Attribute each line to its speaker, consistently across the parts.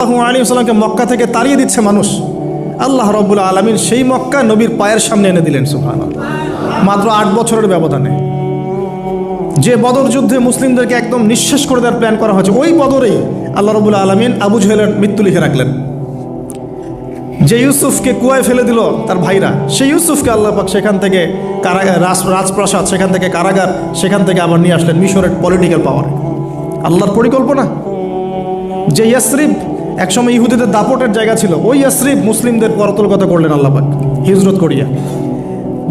Speaker 1: আলাইহি ওয়াসাল্লামকে মক্কা থেকে তাড়িয়ে দিচ্ছে মানুষ, আল্লাহ রাব্বুল আলামিন সেই মক্কা নবীর পায়ের সামনে এনে দিলেন সুবহানাল্লাহ, মাত্র 8 বছরের ব্যবধানে। যে বদর যুদ্ধে মুসলিমদেরকে একদম নিঃশেষ করে দেওয়ার প্ল্যান করা হয়েছে, ওই বদরেই আল্লাহ রাব্বুল আলামিন আবু জেহেলের মৃত্যু লিখে রাখলেন। যে ইউসুফকে কুয়ায় ফেলে দিল তার ভাইরা, সেই ইউসুফকে আল্লাহ পাক সেখান থেকে রাজপ্রাসাদ, সেখান থেকে কারাগার, সেখান থেকে আবার নিয়ে আসলেন মিশরের পলিটিক্যাল পাওয়ারে। আল্লাহর পরিকল্পনা। যে ইয়াসরিব একসময় ইহুদিদের দাপটের জায়গা ছিল, ওই ইয়াসরিব মুসলিমদের পরতলগত করলেন আল্লাহ পাক হিজরত করিয়া।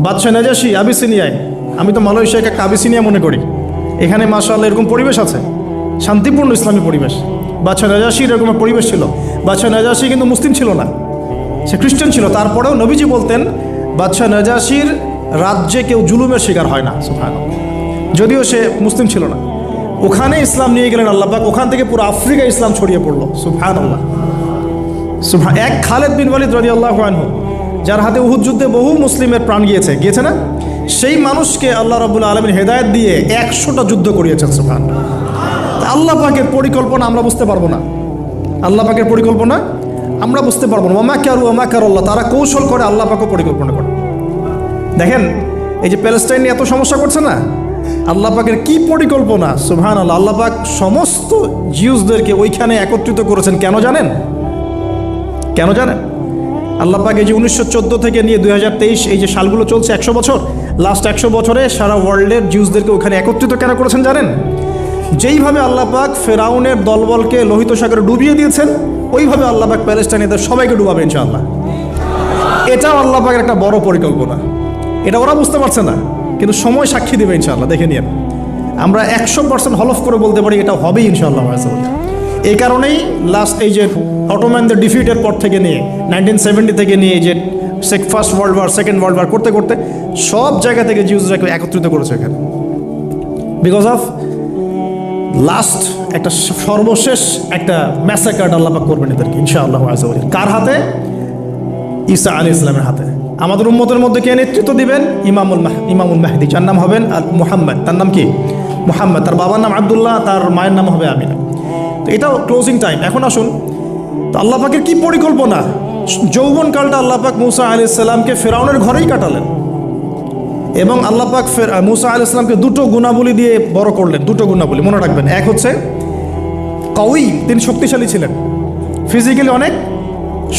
Speaker 1: বাদশাহ নাজাশি আবিসিনিয়ায়, আমি তো মালয়েশিয়াকে একটা আবিসিনিয়া মনে করি, এখানে মাশাআল্লাহ এরকম পরিবেশ আছে, শান্তিপূর্ণ ইসলামী পরিবেশ। বাদশাহ নাজাশির এরকম পরিবেশ ছিল। বাদশাহ নাজাশি কিন্তু মুসলিম ছিল না, সে খ্রিস্টান ছিল। তারপরেও নবীজি বলতেন বাদশাহ নাজাশির রাজ্যে কেউ জুলুমের শিকার হয় না, সুবহানাল্লাহ, যদিও সে মুসলিম ছিল না। ওখানে ইসলাম নিয়ে গেলেন আল্লাহ পাক, ওখান থেকে পুরো আফ্রিকা ইসলাম ছড়িয়ে পড়লো, সুবহানাল্লাহ। এক খালেদ বিন ওয়ালিদ রাদিয়াল্লাহু আনহু, যার হাতে উহুদ যুদ্ধে বহু মুসলিমের প্রাণ গিয়েছে না, সেই মানুষকে আল্লাহ রাব্বুল আলামিন হেদায়েত দিয়ে 100টা যুদ্ধ করিয়েছেন, সুবহানাল্লাহ। আল্লাহ পাকের পরিকল্পনা আমরা বুঝতে পারবো না, আল্লাহ পাকের পরিকল্পনা আমরা বুঝতে পারবো না। ওয়া মাকারু ওয়া মাকারাল্লাহ, তারা কৌশল করে, আল্লাহ পাকও পরিকল্পনা করে। দেখেন এই যে প্যালেস্টাইন নিয়ে এত সমস্যা করছে না, আল্লাহ পাকের কি পরিকল্পনা, সুবহানাল্লাহ। আল্লাহ পাক সমস্ত জিউসদেরকে ওইখানে একত্রিত করেছেন, কেন জানেন? কেন জানেন? আল্লাহ পাক এই যে 1914 থেকে নিয়ে 2023 এই যে সালগুলো চলছে, 100 বছর, লাস্ট 100 বছরে সারা ওয়ার্ল্ডের জিউসদেরকে ওখানে একত্রিত কেন করেছেন জানেন? যেইভাবে আল্লাহ পাক ফেরাউনের দলবলকে লোহিত সাগরে ডুবিয়ে দিয়েছেন, ওইভাবে আল্লাহ পাক প্যালেস্টাইনিদের সবাইকে ডুবাবে ইনশাআল্লাহ। এটাও আল্লাহ পাকের একটা বড় পরিকল্পনা। এটা ওরা বুঝতে পারছে না, কিন্তু সময় সাক্ষী দেবে ইনশাআল্লাহ। দেখে নিন, আমরা 100% হলফ করে বলতে পারি এটা হবেই ইনশাআল্লাহ। এই কারণেই লাস্ট এই যে অটোম্যানদের ডিফিটের পর থেকে নিয়ে 1970 থেকে নিয়ে যে first world war, second world war করতে করতে সব জায়গা থেকে জিউসরাকে একত্রিত করেছে এখানে, বিকজ অফ লাস্ট একটা সর্বশেষ একটা ম্যাসাকার আল্লাহ পাক করবেন এদেরকে ইনশাআল্লাহ। কার হাতে? ঈসা আলাইহিস সালামের হাতে। আমাদের উম্মতের মধ্যে কে নেতৃত্ব দিবেন? ইমামুল মাহদি, যার নাম হবেন মুহাম্মদ। তার নাম কি? মুহাম্মদ। তার বাবার নাম আব্দুল্লাহ, তার মায়ের নাম হবে আমিনা। তো এটাও ক্লোজিং টাইম। এখন আসুন, তো আল্লাহ পাকের কি পরিকল্পনা। যৌবনকালটা আল্লাহ পাক মুসা আলাইহিস সালামকে ফেরাউনের ঘরেই কাটালেন, এবং আল্লাহ পাক মুসা আলাইহিস সালামকে দুটো গুণাবলী দিয়ে বড় করলেন। দুটো গুণাবলী মনে রাখবেন। এক হচ্ছে কওয়ি, তিনি শক্তিশালী ছিলেন, ফিজিক্যালি অনেক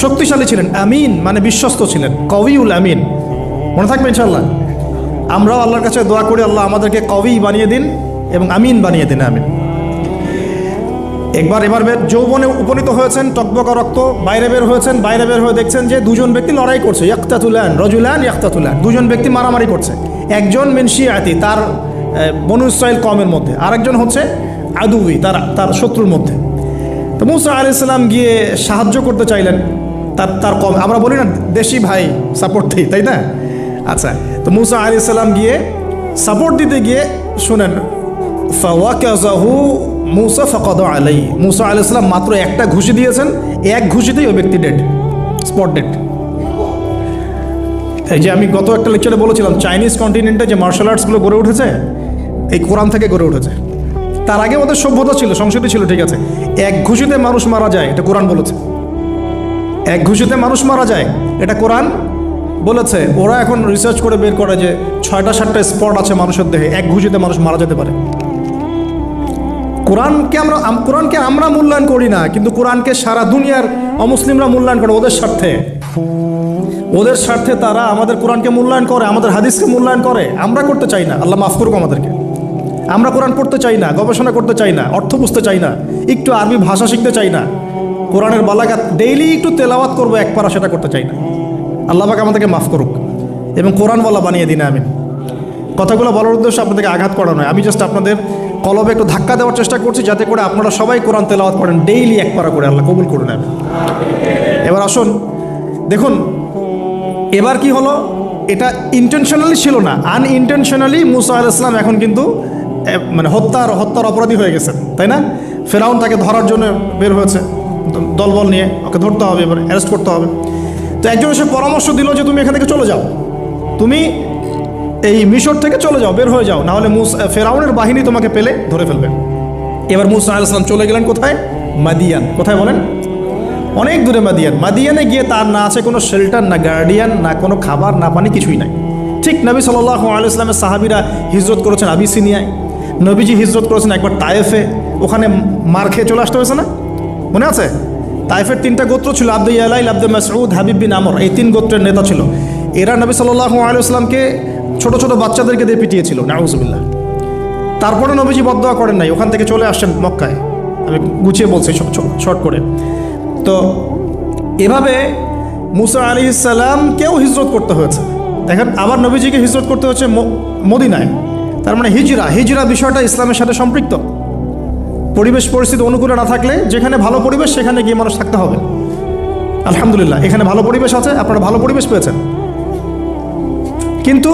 Speaker 1: শক্তিশালী ছিলেন। আমিন মানে বিশ্বস্ত ছিলেন, কওয়িউল আমিন, মনে থাকবে ইনশাআল্লাহ। আমরাও আল্লাহর কাছে দোয়া করি, আল্লাহ আমাদেরকে কওয়ি বানিয়ে দিন এবং আমিন বানিয়ে দিন, আমিন। এবার যৌবনে উপনীত হয়েছেন, টকবকা রক্ত, বাইরে বের হয়েছেন। বাইরে বের হয়ে দেখছেন যে দুজন ব্যক্তি লড়াই করছে, ইয়াক্তাতুলান রজুলান ইয়াক্তাতুলান, দুজন ব্যক্তি মারামারি করছে। একজন মিন শিয়াতি, তার বনু ইসরাইল কওমের মধ্যে, আরেকজন হচ্ছে আদুই, তার শত্রুর মধ্যে। তো মুসা আলাইহিস সালাম গিয়ে সাহায্য করতে চাইলেন তার কম। আমরা বলি না দেশি ভাই সাপোর্ট দিই, তাই না? আচ্ছা, তো মুসা আলাইহিস সালাম গিয়ে সাপোর্ট দিতে গিয়ে শুনেন, ফাওয়াকাযাহু মুসা ফাকাদা আলাইহি, মুসা আলাইহিস সালাম মাত্র একটা ঘুষি দিয়েছেন, এক ঘুষিতেই ওই ব্যক্তি ডেড, স্পট ডেড। এই যে আমি গত একটা লেকচারে বলেছিলাম, চাইনিজ কন্টিনেন্টে যে মার্শাল আর্টসগুলো গড়ে উঠেছে এই কোরআন থেকে গড়ে উঠেছে। তার আগে ওদের সভ্যতা ছিল, সংস্কৃতি ছিল, ঠিক আছে। এক ঘুষিতে মানুষ মারা যায়, এটা কোরআন বলেছে। এক ঘুষিতে মানুষ মারা যায়, এটা কোরআন বলেছে। ওরা এখন রিসার্চ করে বের করে যে 6টা-7টা স্পট আছে মানুষের দেহে, এক ঘুষিতে মানুষ মারা যেতে পারে। কোরআনকে আমরা মূল্যায়ন করি না, কিন্তু কোরআনকে সারা দুনিয়ার অমুসলিমরা মূল্যায়ন করে ওদের স্বার্থে তারা আমাদের কোরআনকে মূল্যায়ন করে, আমাদের হাদিসকে মূল্যায়ন করে। আমরা করতে চাই না, আল্লাহ মাফ করুক আমাদেরকে। আমরা কোরআন পড়তে চাই না, গবেষণা করতে চাই না, অর্থ বুঝতে চাই না, একটু আরবি ভাষা শিখতে চাই না, কোরআনের বালাগাত ডেইলি একটু তেলাওয়াত করবো এক পারা, সেটা করতে চাই না। আল্লাহ পাক আমাদেরকে মাফ করুক এবং কোরআনওয়ালা বানিয়ে দিন, আমিন। কথাগুলো বলার উদ্দেশ্য আপনাদেরকে আঘাত করা নয়, আমি জাস্ট আপনাদের কলবে একটু ধাক্কা দেওয়ার চেষ্টা করছি, যাতে করে আপনারা সবাই কোরআন তেলাওয়াত করেন ডেইলি এক পারা করে। আল্লাহ কবুল করুন। এবার আসুন, দেখুন এবার কি হলো। এটা ইন্টেনশনালি ছিল না, আনইনটেনশনালি মুসা আলাইহিস সালাম এখন কিন্তু মানে হত্যার অপরাধী হয়ে গেছেন, তাই না? ফেরাউন তাকে ধরার জন্য বের হয়েছে দলবল নিয়ে, ওকে ধরতে হবে, এবার অ্যারেস্ট করতে হবে। তো একজন এসে পরামর্শ দিল যে তুমি এখান থেকে চলে যাও, তুমি এই মিশর থেকে চলে যাও, বের হয়ে যাও, নাহলে ফেরাউনের বাহিনী তোমাকে পেলে ধরে ফেলবে। এবার মুসা আলাইহিস সালাম চলে গেলেন কোথায়? মাদিয়ান। কোথায় বলেন? অনেক দূরে মাদিয়ানে গিয়ে তার না আছে কোনো শেল্টার, না গার্ডিয়ান, না কোনো খাবার, না পানি, কিছুই নাই। ঠিক নবী সাল্লাল্লাহু আলাইহি ওয়াসাল্লামের সাহাবীরা হিজরত করেছেন আবিসিনিয়ায়, নবীজি হিজরত করেছেন একবার তায়েফে, ওখানে মার খেয়ে চলে আসতে হয়েছে না, মনে আছে? তায়েফের 3টা গোত্র ছিল, আব্দু ইয়ালাইল, আব্দু মাসউদ, হাবিব বিন আমর, এই 3 গোত্রের নেতা ছিল। এরা নবী সাল্লাল্লাহু আলাইহি ওয়াসাল্লামকে ছোট ছোট বাচ্চাদেরকে দিয়ে পিটিয়েছিল, নাউজুবিল্লাহ। তারপরে নবীজি বদদোয়া করেন নাই, ওখান থেকে চলে আসছেন মক্কায়। আমি গুছিয়ে বলছি শর্ট করে। তো এভাবে মুসা আলাইহিস সালামকেও হিজরত করতে হয়েছে। দেখেন, আবার নবীজিকে হিজরত করতে হচ্ছে মদিনায়। তার মানে হিজরা বিষয়টা ইসলামের সাথে সম্পৃক্ত। পরিবেশ পরিস্থিতি অনুকূলে না থাকলে, যেখানে ভালো পরিবেশ সেখানে গিয়ে মানুষ থাকতে হবে। আলহামদুলিল্লাহ, এখানে ভালো পরিবেশ আছে, আপনারা ভালো পরিবেশ পেয়েছেন। কিন্তু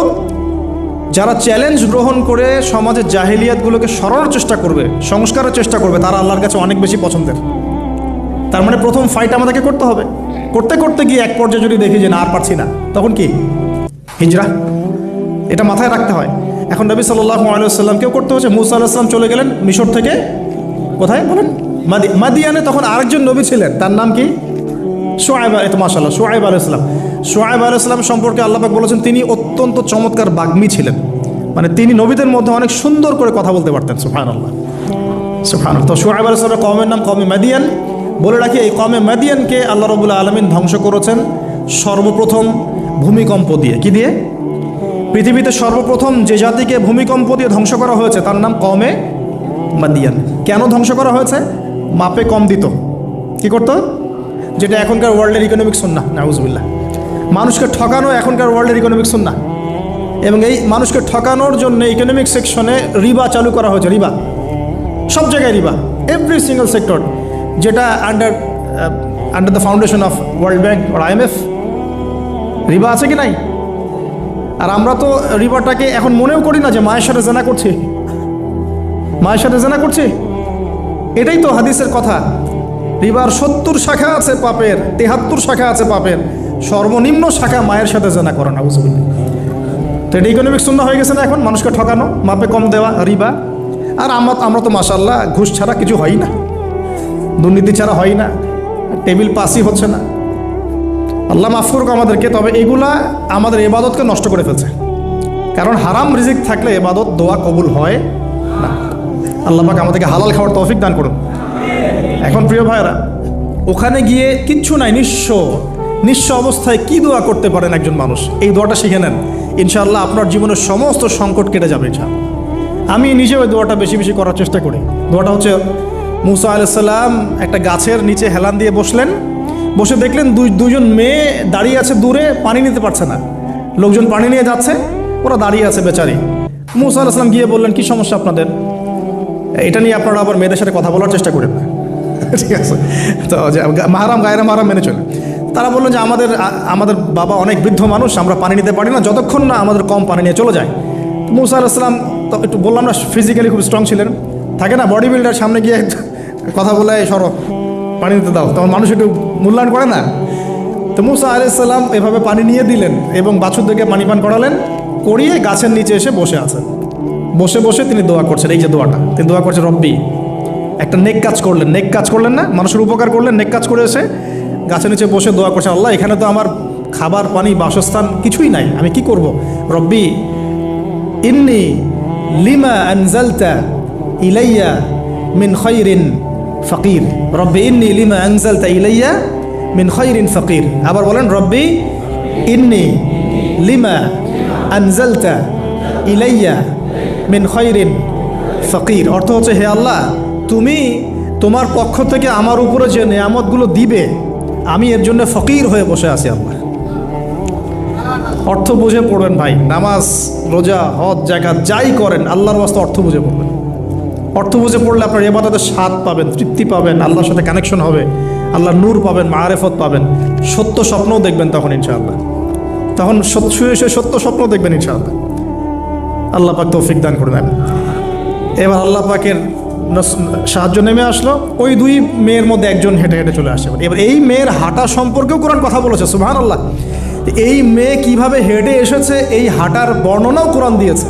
Speaker 1: যারা চ্যালেঞ্জ গ্রহণ করে সমাজের জাহেলিয়াতগুলোকে সরানোর চেষ্টা করবে, সংস্কারের চেষ্টা করবে, তারা আল্লাহর কাছে অনেক বেশি পছন্দের। তার মানে প্রথম ফাইট আমাদেরকে করতে হবে। করতে করতে গিয়ে এক পর্যায়ে যদি দেখি যে না, আর পারছি না, তখন কি? হিজরা। এটা মাথায় রাখতে হয়। এখন নবী সাল্লাল্লাহু আলাইহি ওয়াসাল্লামকেও করতে হচ্ছে। মুসা আলাইহিস সালাম চলে গেলেন মিশর থেকে কোথায় বলেন? মাদিয়ানে। তখন আরেকজন নবী ছিলেন, তার নাম কি? শুআয়ব। মাশাআল্লাহ, শুআয়ব আলাইহিস সালাম। শুআয়ব আলাইহিস সালাম সম্পর্কে আল্লাহ পাক বলেছেন তিনি অত্যন্ত চমৎকার বাগ্মী ছিলেন। মানে তিনি নবীদের মধ্যে অনেক সুন্দর করে কথা বলতে পারতেন। সুবহানাল্লাহ, সুবহানাল্লাহ। তো শুআয়ব আলাইহিস সালামের কওমের নাম কওমে মাদিয়ান। বলে রাখি, এই কওমে মাদিয়ানকে আল্লাহ রাব্বুল আলামিন ধ্বংস করেছেন সর্বপ্রথম ভূমিকম্প দিয়ে। কি দিয়ে? পৃথিবীতে সর্বপ্রথম যে জাতিকে ভূমিকম্প দিয়ে ধ্বংস করা হয়েছে তার নাম কওমে মাদিয়ান। কেন ধ্বংস করা হয়েছে? মাপে কম দিত। কি করতো? যেটা এখনকার ওয়ার্ল্ডের ইকোনমিক সুন্নাহ, নাউজুবিল্লাহ। মানুষকে ঠকানো এখনকার ওয়ার্ল্ডের ইকোনমিক সুন্নাহ। এবং এই মানুষকে ঠকানোর জন্য ইকোনমিক সেকশনে রিবা চালু করা হয়েছে। রিবা, সব জায়গায় রিবা, এভরি সিঙ্গল সেক্টর, যেটা under the foundation of World Bank আর IMF। রিবা আছে কি নাই? আর আমরা তো রিবাটাকে এখন মনেও করি না যে মায়ের সাথে জেনা করছি, মায়ের সাথে জেনা করছি। এটাই তো হাদিসের কথা। রিবার 70 শাখা আছে পাপের, 73 শাখা আছে পাপের, সর্বনিম্ন শাখা মায়ের সাথে জেনা করা, নাউজুবিল্লাহ। তো এটা ইকোনমিক সুন্নাহ হয়ে গেছে না এখন, মানুষকে ঠকানো, মাপে কম দেওয়া, রিবা। আর আমরা তো মাশাআল্লাহ ঘুষ ছাড়া কিছু হয় না, দুর্নীতি ছাড়া হয় না, টেবিল পাসই হচ্ছে না। আল্লাহ মাফ করুক আমাদেরকে। তবে এগুলা আমাদের ইবাদতকে নষ্ট করে ফেলছে। কারণ হারাম রিজিক থাকলে ইবাদত, দোয়া কবুল হয় না। আল্লাহ পাক আমাদেরকে হালাল খাওয়ার তৌফিক দান করুন। এখন প্রিয় ভাইরা, ওখানে গিয়ে কিচ্ছু নাই, নিঃস্ব অবস্থায় কি দোয়া করতে পারেন একজন মানুষ? এই দোয়াটা শিখে নেন, ইনশাআল্লাহ আপনার জীবনের সমস্ত সংকট কেটে যাবে ইনশাআল্লাহ। আমি নিজেও ওই দোয়াটা বেশি বেশি করার চেষ্টা করি। দোয়াটা হচ্ছে, মুসা আলাইহিস সালাম একটা গাছের নিচে হেলান দিয়ে বসলেন। বসে দেখলেন দুইজন মেয়ে দাঁড়িয়ে আছে দূরে, পানি নিতে পারছে না। লোকজন পানি নিয়ে যাচ্ছে, ওরা দাঁড়িয়ে আছে বেচারি। মুসা আলাইহিস সালাম গিয়ে বললেন, কি সমস্যা আপনাদের? এটা নিয়ে আপনারা আবার মেয়েদের সাথে কথা বলার চেষ্টা করেন না, ঠিক আছে? তো মাহারাম গায়রা মাহারাম মেনে চলে। তারা বললেন যে আমাদের বাবা অনেক বৃদ্ধ মানুষ, আমরা পানি নিতে পারি না যতক্ষণ না আমাদের কম পানি নিয়ে চলে যায়। মুসা আলাইহিস সালাম তো একটু বললাম না, ফিজিক্যালি খুব স্ট্রং ছিলেন। থাকে না বডি বিল্ডার, সামনে গিয়ে কথা বলে সরো পানি দিতে দাও, তখন মানুষ একটু মূল্যায়ন করে না। তো মুসা আলাইহিস সালাম এভাবে পানি নিয়ে দিলেন এবং বাছুরদেরকে পানি পান করালেন, করিয়ে গাছের নিচে এসে বসে আছেন। বসে বসে তিনি দোয়া করছেন। এই যে দোয়াটা তিনি দোয়া করছেন, রব্বি, একটা নেক কাজ করলেন না, মানুষের উপকার করলেন, নেক কাজ করে এসে গাছের নিচে বসে দোয়া করছেন, আল্লাহ এখানে তো আমার খাবার পানি বাসস্থান কিছুই নাই, আমি কি করব? রব্বি ইন্নি লিমা আনজালতা ইলাইয়া মিন খায়রিন ফকির। রব্বি ইন্নি লিমা আনজালতা ইলাইয়া মিন খায়রিন ফকির। আবার বলেন, রব্বি ইন্নি লিমা আনজালতা ইলাইয়া মিন খায়রিন ফকির। অর্থ হচ্ছে, হে আল্লাহ, তুমি তোমার পক্ষ থেকে আমার উপরে যে নেয়ামতগুলো দিবে, আমি এর জন্য ফকির হয়ে বসে আছি আল্লাহ। অর্থ বুঝে পড়বেন ভাই, নামাজ রোজা হজ জাকাত যাই করেন আল্লাহর ওয়াস্তে অর্থ বুঝে পড়বেন। অর্থ বুঝে পড়লে আপনার ইবাদতের স্বাদ পাবেন, তৃপ্তি পাবেন, আল্লাহর সাথে কানেকশন হবে, আল্লাহর নূর পাবেন, মাআরিফত পাবেন, সত্য স্বপ্নও দেখবেন তখন ইনশাআল্লাহ। তখন শুয়ে শুয়ে সত্য স্বপ্ন দেখবেন ইনশাআল্লাহ। আল্লাহ পাক তৌফিক দান করে দেন। এবার আল্লাহ পাকের সাহায্য নেমে আসলো। ওই দুই মেয়ের মধ্যে একজন হেঁটে হেঁটে চলে আসে। এবার এই মেয়ের হাঁটা সম্পর্কেও কোরআন কথা বলেছে, সুবহানাল্লাহ। এই মেয়ে কিভাবে হেঁটে এসেছে এই হাঁটার বর্ণনাও কোরআন দিয়েছে।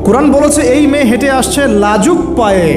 Speaker 1: কোরআন বলেছে এই মেয়ে হেঁটে আসছে লাজুক পায়ে।